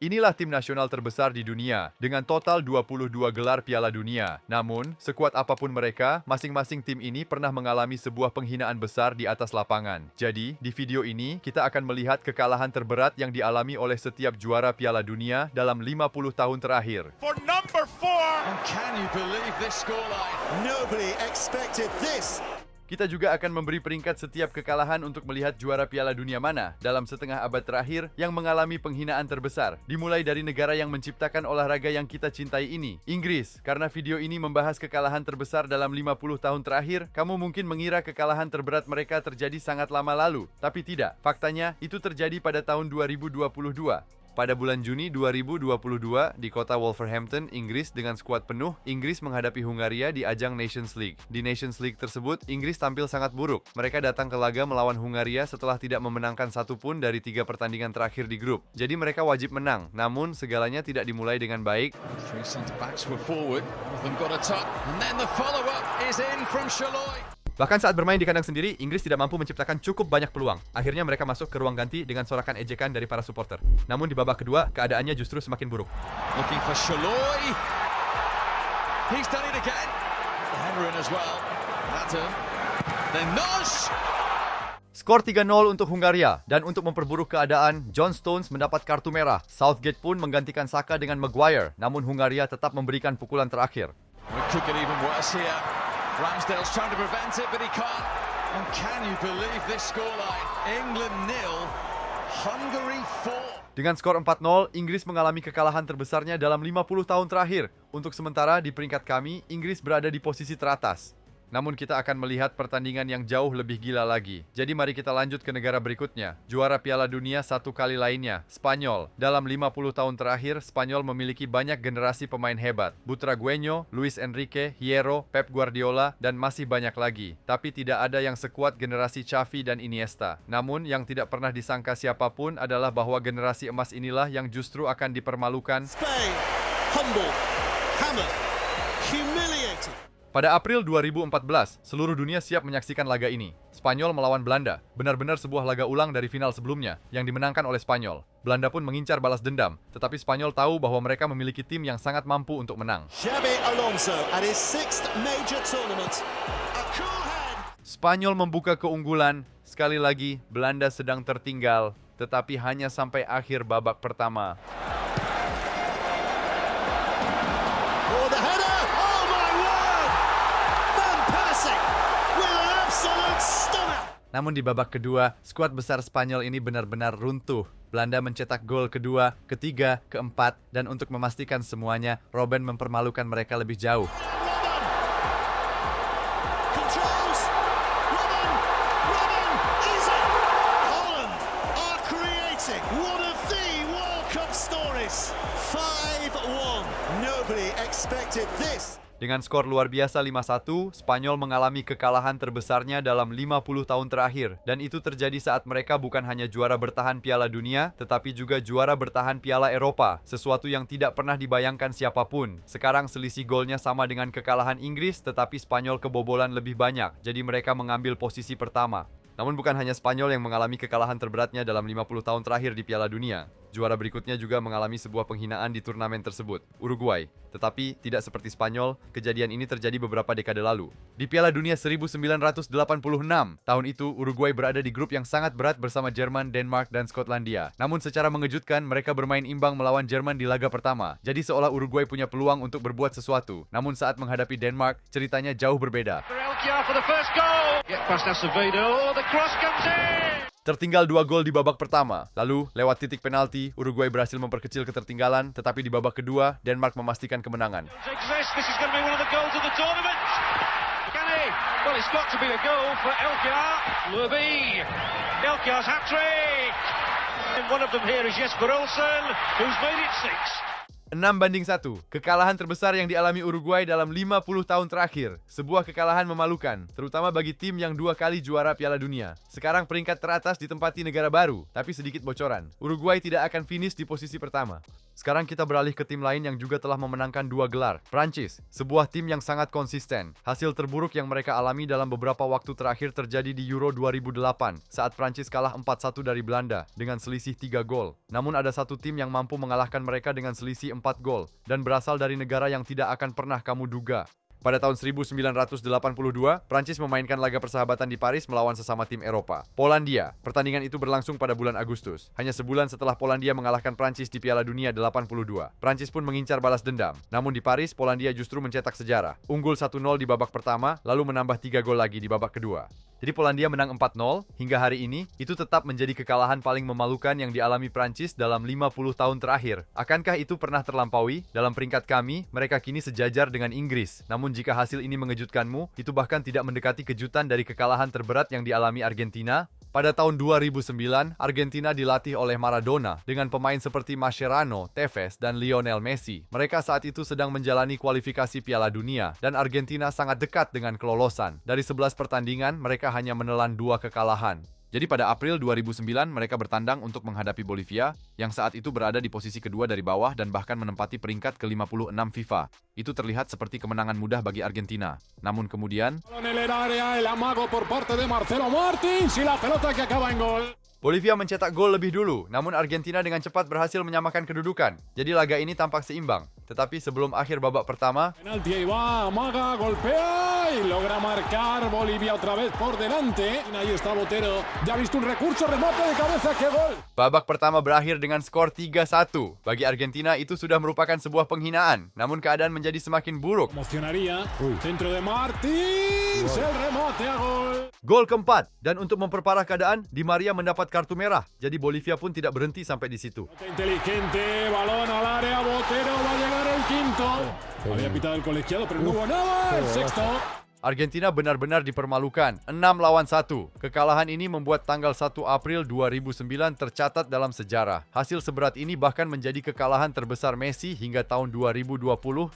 Inilah tim nasional terbesar di dunia, dengan total 22 gelar Piala Dunia. Namun, sekuat apapun mereka, masing-masing tim ini pernah mengalami sebuah penghinaan besar di atas lapangan. Jadi, di video ini, kita akan melihat kekalahan terberat yang dialami oleh setiap juara Piala Dunia dalam 50 tahun terakhir. For number 4. And can you believe this scoreline? Nobody expected this. Kita juga akan memberi peringkat setiap kekalahan untuk melihat juara Piala Dunia mana dalam setengah abad terakhir yang mengalami penghinaan terbesar. Dimulai dari negara yang menciptakan olahraga yang kita cintai ini, Inggris. Karena video ini membahas kekalahan terbesar dalam 50 tahun terakhir, kamu mungkin mengira kekalahan terberat mereka terjadi sangat lama lalu. Tapi tidak, faktanya itu terjadi pada tahun 2022. Pada bulan Juni 2022, di kota Wolverhampton, Inggris dengan skuad penuh, Inggris menghadapi Hungaria di ajang Nations League. Di Nations League tersebut, Inggris tampil sangat buruk. Mereka datang ke laga melawan Hungaria setelah tidak memenangkan satu pun dari 3 pertandingan terakhir di grup. Jadi mereka wajib menang, namun segalanya tidak dimulai dengan baik. Bahkan saat bermain di kandang sendiri, Inggris tidak mampu menciptakan cukup banyak peluang. Akhirnya mereka masuk ke ruang ganti dengan sorakan ejekan dari para supporter. Namun di babak kedua, keadaannya justru semakin buruk. Looking for Shaloi. He's done it again. Header in as well. Then Nos. Skor 3-0 untuk Hungaria, dan untuk memperburuk keadaan, John Stones mendapat kartu merah. Southgate pun menggantikan Saka dengan Maguire, namun Hungaria tetap memberikan pukulan terakhir. We could get even worse here. Ramsdale's trying to prevent it, but he can't. And can you believe this scoreline? England 0, Hungary 4. Dengan skor 4-0, Inggris mengalami kekalahan terbesarnya dalam 50 tahun terakhir. Untuk sementara, di peringkat kami, Inggris berada di posisi teratas. Namun kita akan melihat pertandingan yang jauh lebih gila lagi. Jadi mari kita lanjut ke negara berikutnya. Juara Piala Dunia satu kali lainnya, Spanyol. Dalam 50 tahun terakhir, Spanyol memiliki banyak generasi pemain hebat. Butragueño, Luis Enrique, Hierro, Pep Guardiola, dan masih banyak lagi. Tapi tidak ada yang sekuat generasi Xavi dan Iniesta. Namun yang tidak pernah disangka siapapun adalah bahwa generasi emas inilah yang justru akan dipermalukan. Spain, humble, hammered, humiliated. Pada April 2014, seluruh dunia siap menyaksikan laga ini. Spanyol melawan Belanda, benar-benar sebuah laga ulang dari final sebelumnya, yang dimenangkan oleh Spanyol. Belanda pun mengincar balas dendam, tetapi Spanyol tahu bahwa mereka memiliki tim yang sangat mampu untuk menang. Xabi Alonso at his 6th major tournament. A cool hand. Spanyol membuka keunggulan, sekali lagi Belanda sedang tertinggal, tetapi hanya sampai akhir babak pertama. Oh, the header! Namun di babak kedua, skuad besar Spanyol ini benar-benar runtuh. Belanda mencetak gol kedua, ketiga, keempat, dan untuk memastikan semuanya, Robben mempermalukan mereka lebih jauh. Dengan skor luar biasa 5-1, Spanyol mengalami kekalahan terbesarnya dalam 50 tahun terakhir. Dan itu terjadi saat mereka bukan hanya juara bertahan Piala Dunia, tetapi juga juara bertahan Piala Eropa. Sesuatu yang tidak pernah dibayangkan siapapun. Sekarang selisih golnya sama dengan kekalahan Inggris, tetapi Spanyol kebobolan lebih banyak. Jadi mereka mengambil posisi pertama. Namun bukan hanya Spanyol yang mengalami kekalahan terberatnya dalam 50 tahun terakhir di Piala Dunia. Juara berikutnya juga mengalami sebuah penghinaan di turnamen tersebut, Uruguay. Tetapi tidak seperti Spanyol, kejadian ini terjadi beberapa dekade lalu. Di Piala Dunia 1986, tahun itu Uruguay berada di grup yang sangat berat bersama Jerman, Denmark, dan Skotlandia. Namun secara mengejutkan, mereka bermain imbang melawan Jerman di laga pertama. Jadi seolah Uruguay punya peluang untuk berbuat sesuatu. Namun saat menghadapi Denmark, ceritanya jauh berbeda. Tertinggal 2 gol di babak pertama. Lalu, lewat titik penalti, Uruguay berhasil memperkecil ketertinggalan, tetapi di babak kedua, Denmark memastikan kemenangan. 6-1, kekalahan terbesar yang dialami Uruguay dalam 50 tahun terakhir. Sebuah kekalahan memalukan, terutama bagi tim yang 2 kali juara Piala Dunia. Sekarang peringkat teratas ditempati negara baru, tapi sedikit bocoran. Uruguay tidak akan finish di posisi pertama. Sekarang kita beralih ke tim lain yang juga telah memenangkan 2 gelar. Prancis, sebuah tim yang sangat konsisten. Hasil terburuk yang mereka alami dalam beberapa waktu terakhir terjadi di Euro 2008, saat Prancis kalah 4-1 dari Belanda dengan selisih 3 gol. Namun ada satu tim yang mampu mengalahkan mereka dengan selisih 4 gol, dan berasal dari negara yang tidak akan pernah kamu duga. Pada tahun 1982, Prancis memainkan laga persahabatan di Paris melawan sesama tim Eropa, Polandia. Pertandingan itu berlangsung pada bulan Agustus. Hanya sebulan setelah Polandia mengalahkan Prancis di Piala Dunia 82. Prancis pun mengincar balas dendam. Namun di Paris, Polandia justru mencetak sejarah. Unggul 1-0 di babak pertama, lalu menambah 3 gol lagi di babak kedua. Jadi Polandia menang 4-0, hingga hari ini, itu tetap menjadi kekalahan paling memalukan yang dialami Prancis dalam 50 tahun terakhir. Akankah itu pernah terlampaui? Dalam peringkat kami, mereka kini sejajar dengan Inggris. Namun jika hasil ini mengejutkanmu, itu bahkan tidak mendekati kejutan dari kekalahan terberat yang dialami Argentina. Pada tahun 2009, Argentina dilatih oleh Maradona dengan pemain seperti Mascherano, Tevez, dan Lionel Messi. Mereka saat itu sedang menjalani kualifikasi Piala Dunia, dan Argentina sangat dekat dengan kelolosan. Dari 11 pertandingan, mereka hanya menelan 2 kekalahan. Jadi pada April 2009 mereka bertandang untuk menghadapi Bolivia yang saat itu berada di posisi kedua dari bawah dan bahkan menempati peringkat ke-56 FIFA. Itu terlihat seperti kemenangan mudah bagi Argentina. Namun kemudian Bolivia mencetak gol lebih dulu, namun Argentina dengan cepat berhasil menyamakan kedudukan. Jadi laga ini tampak seimbang. Tetapi sebelum akhir babak pertama, penalti ahí va, amaga, golpea y logra marcar Bolivia otra vez por delante. Ahí está Botero. Ya ha visto un recurso, remate de cabeza, qué gol. Babak pertama berakhir dengan skor 3-1. Bagi Argentina itu sudah merupakan sebuah penghinaan. Namun keadaan menjadi semakin buruk. Emocionaría. Centro de Martins, el remate a gol. Gol keempat, dan untuk memperparah keadaan, Di Maria mendapat kartu merah. Jadi Bolivia pun tidak berhenti sampai di situ. Inteligente, balón al área, Botero va a llegar el quinto. Había pitado el colegiado, pero no hubo nada. El sexto. Argentina benar-benar dipermalukan, 6-1. Kekalahan ini membuat tanggal 1 April 2009 tercatat dalam sejarah. Hasil seberat ini bahkan menjadi kekalahan terbesar Messi hingga tahun 2020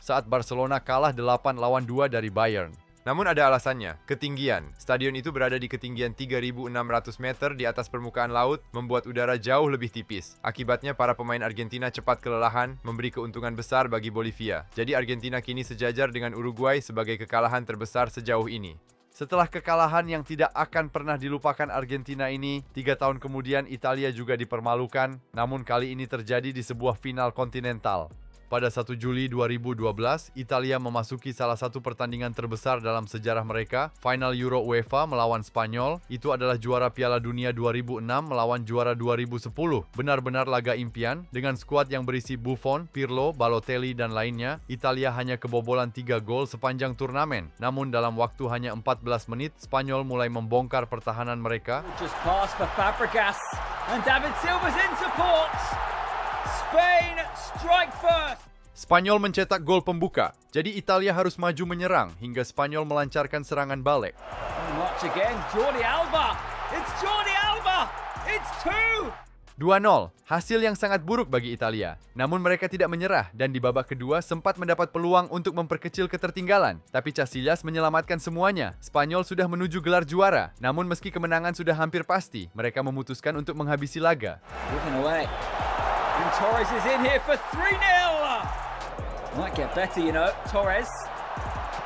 saat Barcelona kalah 8-2 dari Bayern. Namun ada alasannya, ketinggian. Stadion itu berada di ketinggian 3.600 meter di atas permukaan laut, membuat udara jauh lebih tipis. Akibatnya para pemain Argentina cepat kelelahan, memberi keuntungan besar bagi Bolivia. Jadi Argentina kini sejajar dengan Uruguay sebagai kekalahan terbesar sejauh ini. Setelah kekalahan yang tidak akan pernah dilupakan Argentina ini, 3 tahun kemudian Italia juga dipermalukan, namun kali ini terjadi di sebuah final kontinental. Pada 1 Juli 2012, Italia memasuki salah satu pertandingan terbesar dalam sejarah mereka, final Euro UEFA melawan Spanyol. Itu adalah juara Piala Dunia 2006 melawan juara 2010. Benar-benar laga impian, dengan skuad yang berisi Buffon, Pirlo, Balotelli, dan lainnya. Italia hanya kebobolan 3 gol sepanjang turnamen. Namun dalam waktu hanya 14 menit, Spanyol mulai membongkar pertahanan mereka. Just pass for Fabregas, and David Silva's in support. Spain strike first. Spanyol mencetak gol pembuka, jadi Italia harus maju menyerang hingga Spanyol melancarkan serangan balik. Watch again, Jordi Alba. It's Jordi Alba. It's 2. 2-0, hasil yang sangat buruk bagi Italia. Namun mereka tidak menyerah dan di babak kedua sempat mendapat peluang untuk memperkecil ketertinggalan. Tapi Casillas menyelamatkan semuanya. Spanyol sudah menuju gelar juara. Namun meski kemenangan sudah hampir pasti, mereka memutuskan untuk menghabisi laga. Given away. And Torres is in here for 3-0. Might get better, you know, Torres.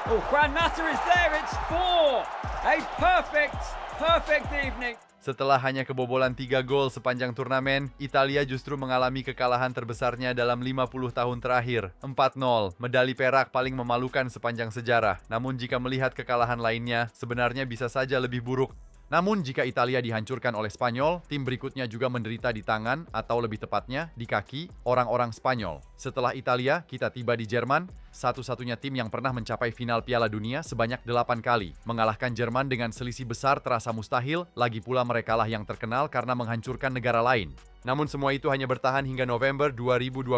Oh, Juan Mata is there, it's 4. A perfect evening. Setelah hanya kebobolan 3 gol sepanjang turnamen, Italia justru mengalami kekalahan terbesarnya dalam 50 tahun terakhir. 4-0, medali perak paling memalukan sepanjang sejarah. Namun jika melihat kekalahan lainnya, sebenarnya bisa saja lebih buruk. Namun jika Italia dihancurkan oleh Spanyol, tim berikutnya juga menderita di tangan, atau lebih tepatnya, di kaki, orang-orang Spanyol. Setelah Italia, kita tiba di Jerman, satu-satunya tim yang pernah mencapai final Piala Dunia sebanyak 8 kali. Mengalahkan Jerman dengan selisih besar terasa mustahil, lagi pula merekalah yang terkenal karena menghancurkan negara lain. Namun semua itu hanya bertahan hingga November 2020.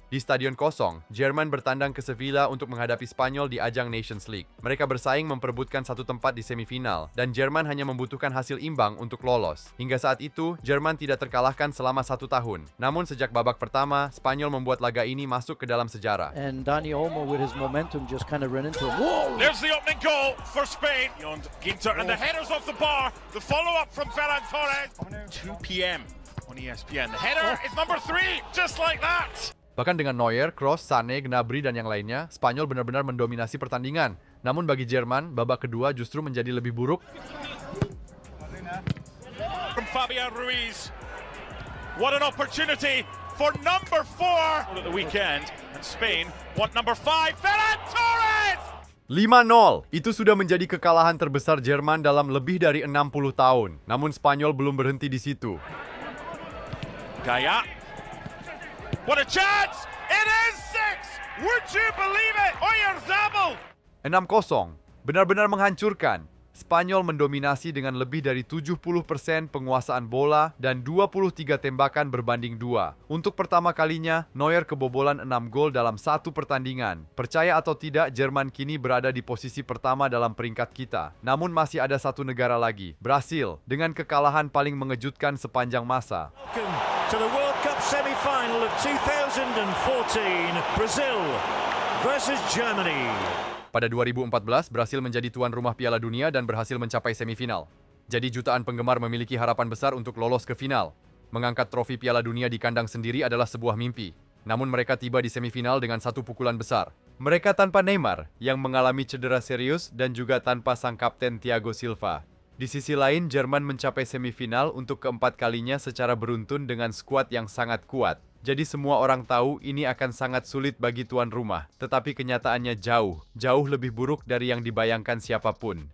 Di stadion kosong, Jerman bertandang ke Sevilla untuk menghadapi Spanyol di ajang Nations League. Mereka bersaing memperebutkan satu tempat di semifinal, dan Jerman hanya membutuhkan hasil imbang untuk lolos. Hingga saat itu, Jerman tidak terkalahkan selama 1 tahun. Namun sejak babak pertama, Spanyol membuat laga ini masuk ke dalam sejarah. And Dani Olmo with his momentum just kind of ran into him. Whoa! There's the opening goal for Spain. Beyond Ginter and the headers off the bar. The follow-up from Ferran Torres. 2 p.m. on ESPN. The header is number 3, just like that. Bahkan dengan Neuer, Kroos, Sané, Gnabry, dan yang lainnya, Spanyol benar-benar mendominasi pertandingan. Namun bagi Jerman, babak kedua justru menjadi lebih buruk. From Fabian Ruiz. What an opportunity for number 4 at the weekend. And Spain want number 5, Ferran Torres! 5-0. Itu sudah menjadi kekalahan terbesar Jerman dalam lebih dari 60 tahun. Namun Spanyol belum berhenti di situ. Gaya. What a chance! It is 6! Would you believe it? Oyarzabal! 6-0. Benar-benar menghancurkan. Spanyol mendominasi dengan lebih dari 70% penguasaan bola dan 23 tembakan berbanding 2. Untuk pertama kalinya, Neuer kebobolan 6 gol dalam satu pertandingan. Percaya atau tidak, Jerman kini berada di posisi pertama dalam peringkat kita. Namun masih ada satu negara lagi, Brasil, dengan kekalahan paling mengejutkan sepanjang masa. Welcome to the World Cup semi-final of 2014, Brazil versus Germany. Pada 2014, Brasil menjadi tuan rumah Piala Dunia dan berhasil mencapai semifinal. Jadi jutaan penggemar memiliki harapan besar untuk lolos ke final. Mengangkat trofi Piala Dunia di kandang sendiri adalah sebuah mimpi. Namun mereka tiba di semifinal dengan satu pukulan besar. Mereka tanpa Neymar, yang mengalami cedera serius, dan juga tanpa sang kapten Thiago Silva. Di sisi lain, Jerman mencapai semifinal untuk keempat kalinya secara beruntun dengan skuad yang sangat kuat. Jadi semua orang tahu ini akan sangat sulit bagi tuan rumah. Tetapi kenyataannya jauh lebih buruk dari yang dibayangkan siapapun.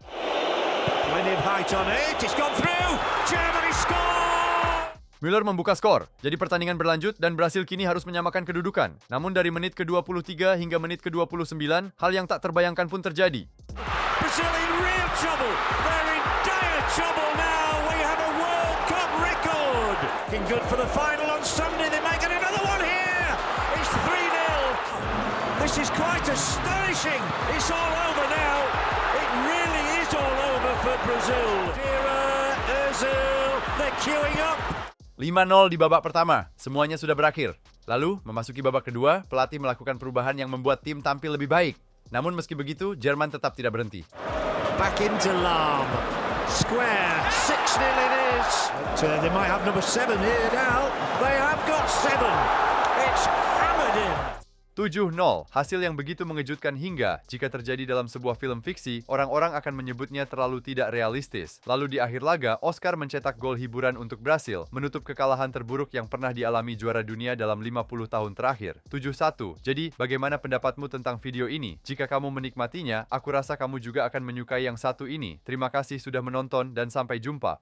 Müller membuka skor. Jadi pertandingan berlanjut dan Brasil kini harus menyamakan kedudukan. Namun dari menit ke-23 hingga menit ke-29, hal yang tak terbayangkan pun terjadi. Brazil in real trouble. They're in dire trouble now. We have a World Cup record. Looking good for the final on Sunday. They make it another one here. It's 3-0. This is quite astonishing. It's all over now. It really is all over for Brazil. Dira, Özil, they're queuing up. 5-0 di babak pertama. Semuanya sudah berakhir. Lalu, memasuki babak kedua, pelatih melakukan perubahan yang membuat tim tampil lebih baik. Namun meski begitu, Jerman tetap tidak berhenti. Back into Lahm. Square. 6-0 it is. But, they might have number 7 here now. They have got 7. It's hammered in. 7-0, hasil yang begitu mengejutkan hingga, jika terjadi dalam sebuah film fiksi, orang-orang akan menyebutnya terlalu tidak realistis. Lalu di akhir laga, Oscar mencetak gol hiburan untuk Brasil, menutup kekalahan terburuk yang pernah dialami juara dunia dalam 50 tahun terakhir. 7-1. Jadi, bagaimana pendapatmu tentang video ini? Jika kamu menikmatinya, aku rasa kamu juga akan menyukai yang satu ini. Terima kasih sudah menonton dan sampai jumpa.